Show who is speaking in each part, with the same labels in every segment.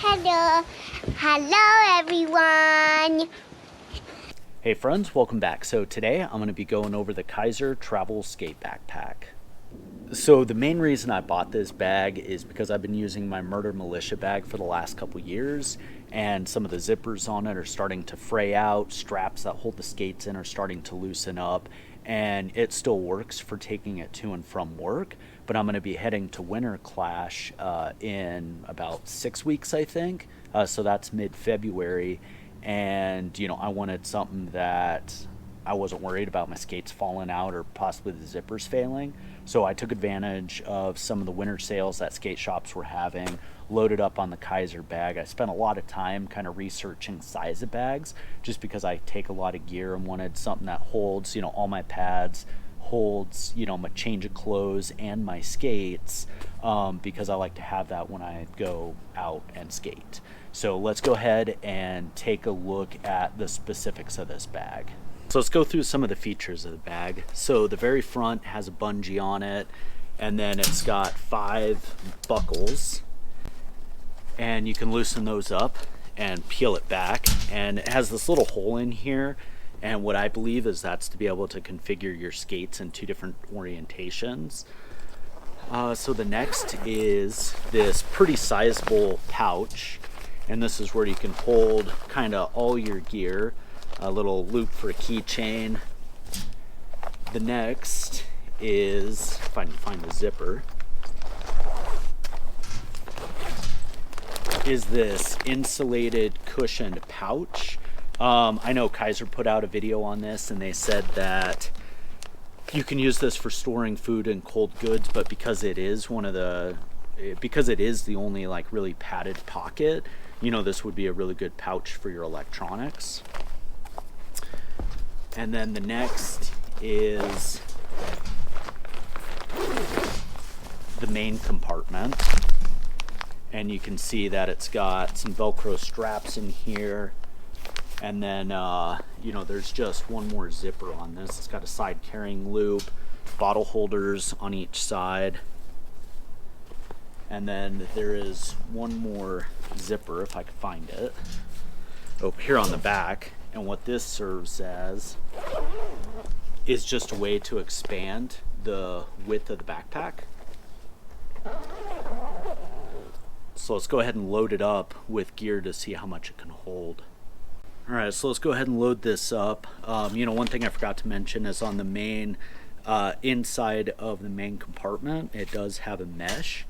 Speaker 1: Hello everyone.
Speaker 2: Hey friends, welcome back. So today I'm going to be going over the Kizer travel skate backpack. So the main reason I bought this bag is because I've been using my Murder Militia bag for the last couple years, and some of the zippers on it are starting to fray out, straps that hold the skates in are starting to loosen up, and it still works for taking it to and from work. But I'm going to be heading to Winter Clash in about 6 weeks, I think. So that's mid-February, and I wanted something that I wasn't worried about my skates falling out or possibly the zippers failing. So I took advantage of some of the winter sales that skate shops were having, loaded up on the Kizer bag. I spent a lot of time kind of researching size of bags just because I take a lot of gear and wanted something that holds, all my pads, holds, my change of clothes and my skates, because I like to have that when I go out and skate. So let's go ahead and take a look at the specifics of this bag. So let's go through some of the features of the bag. So the very front has a bungee on it, and then it's got 5 buckles, and you can loosen those up and peel it back, and it has this little hole in here, and what I believe is that's to be able to configure your skates in 2 different orientations. So the next is this pretty sizable pouch, and this is where you can hold kind of all your gear. A little loop for a keychain. The next is, if I can find the zipper, is this insulated cushioned pouch. I know Kizer put out a video on this, and they said that you can use this for storing food and cold goods, but because it is the only like really padded pocket, this would be a really good pouch for your electronics. And then the next is the main compartment, and you can see that it's got some Velcro straps in here, and then there's just one more zipper on this. It's got a side carrying loop, bottle holders on each side, and then there is one more zipper, if I could find it, here on the back. And what this serves as is just a way to expand the width of the backpack. So let's go ahead and load it up with gear to see how much it can hold. Alright, so let's go ahead and load this up. One thing I forgot to mention is on the main inside of the main compartment, it does have a mesh.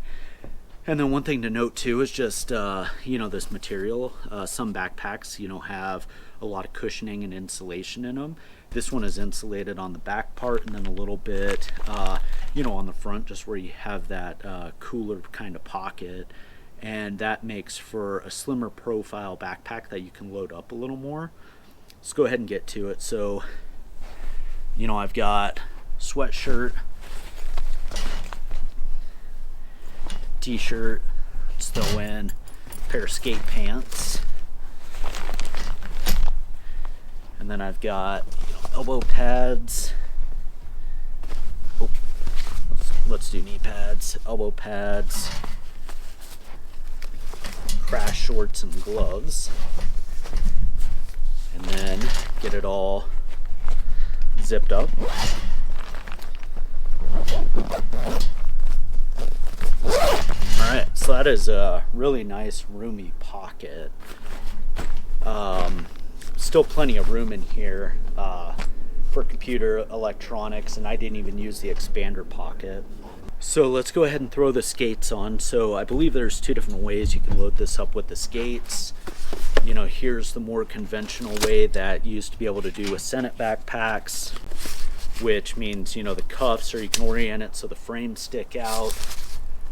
Speaker 2: And then one thing to note too is just, this material. Some backpacks, have a lot of cushioning and insulation in them. This one is insulated on the back part, and then a little bit, on the front, just where you have that cooler kind of pocket. And that makes for a slimmer profile backpack that you can load up a little more. Let's go ahead and get to it. So, I've got sweatshirt, t-shirt, let's throw in a pair of skate pants, and then I've got elbow pads. Let's do knee pads, elbow pads, crash shorts and gloves, and then get it all zipped up. Alright, so that is a really nice roomy pocket. Still plenty of room in here for computer electronics, and I didn't even use the expander pocket. So let's go ahead and throw the skates on. So I believe there's 2 different ways you can load this up with the skates. Here's the more conventional way that you used to be able to do with Senate backpacks, which means, the cuffs, or you can orient it so the frames stick out.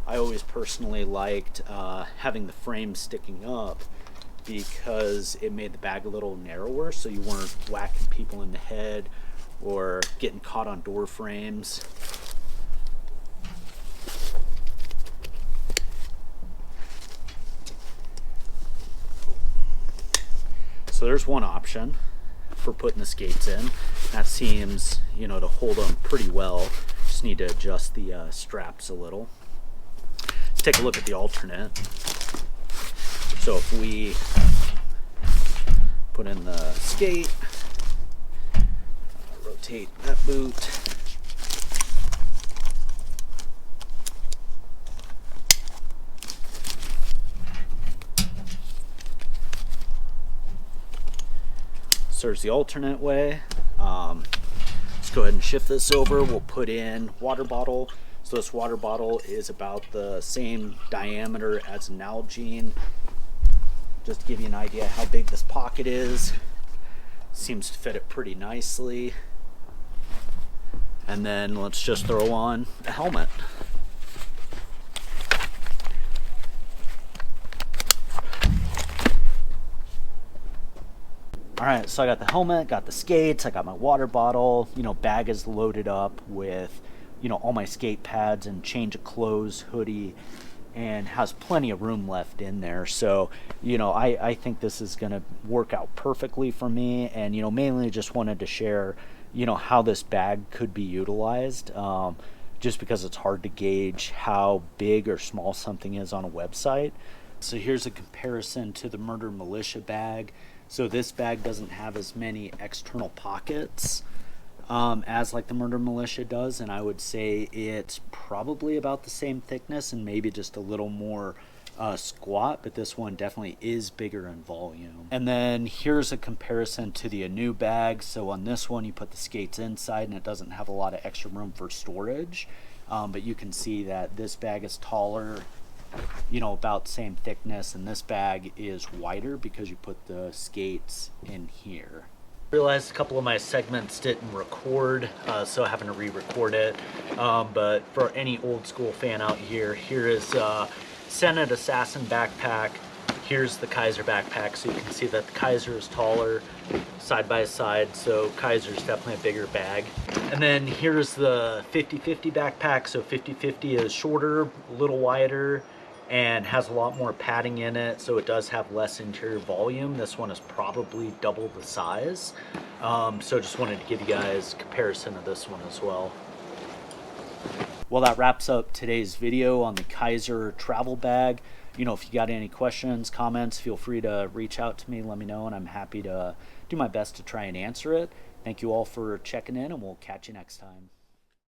Speaker 2: I always personally liked having the frame sticking up because it made the bag a little narrower, so you weren't whacking people in the head or getting caught on door frames. So there's one option for putting the skates in. That seems, to hold them pretty well. Just need to adjust the straps a little. Let's take a look at the alternate. So if we put in the skate, rotate that boot, so there's the alternate way. Let's go ahead and shift this over. We'll put in water bottle. So this water bottle is about the same diameter as an Nalgene. Just to give you an idea how big this pocket is. Seems to fit it pretty nicely. And then let's just throw on a helmet. Alright, so I got the helmet, got the skates, I got my water bottle, bag is loaded up with, all my skate pads and change of clothes, hoodie, and has plenty of room left in there. So, I think this is going to work out perfectly for me, and, mainly just wanted to share, how this bag could be utilized, just because it's hard to gauge how big or small something is on a website. So here's a comparison to the Murder Militia bag. So this bag doesn't have as many external pockets as like the Murder Militia does, and I would say it's probably about the same thickness and maybe just a little more squat, but this one definitely is bigger in volume. And then here's a comparison to the Anu bag. So on this one you put the skates inside and it doesn't have a lot of extra room for storage, but you can see that this bag is taller, about the same thickness, and this bag is wider because you put the skates in here. Realized a couple of my segments didn't record, so having to re-record it, but for any old school fan out here, here is Senate Assassin backpack. Here's the Kizer backpack, so you can see that the Kizer is taller side by side, so Kizer is definitely a bigger bag. And then here's the 50/50 backpack. So 50/50 is shorter, a little wider, and has a lot more padding in it, so it does have less interior volume. This one is probably double the size, so just wanted to give you guys a comparison of this one as well. Well, that wraps up today's video on the Kizer travel bag. If you got any questions, comments, feel free to reach out to me, let me know, and I'm happy to do my best to try and answer it. Thank you all for checking in, and we'll catch you next time.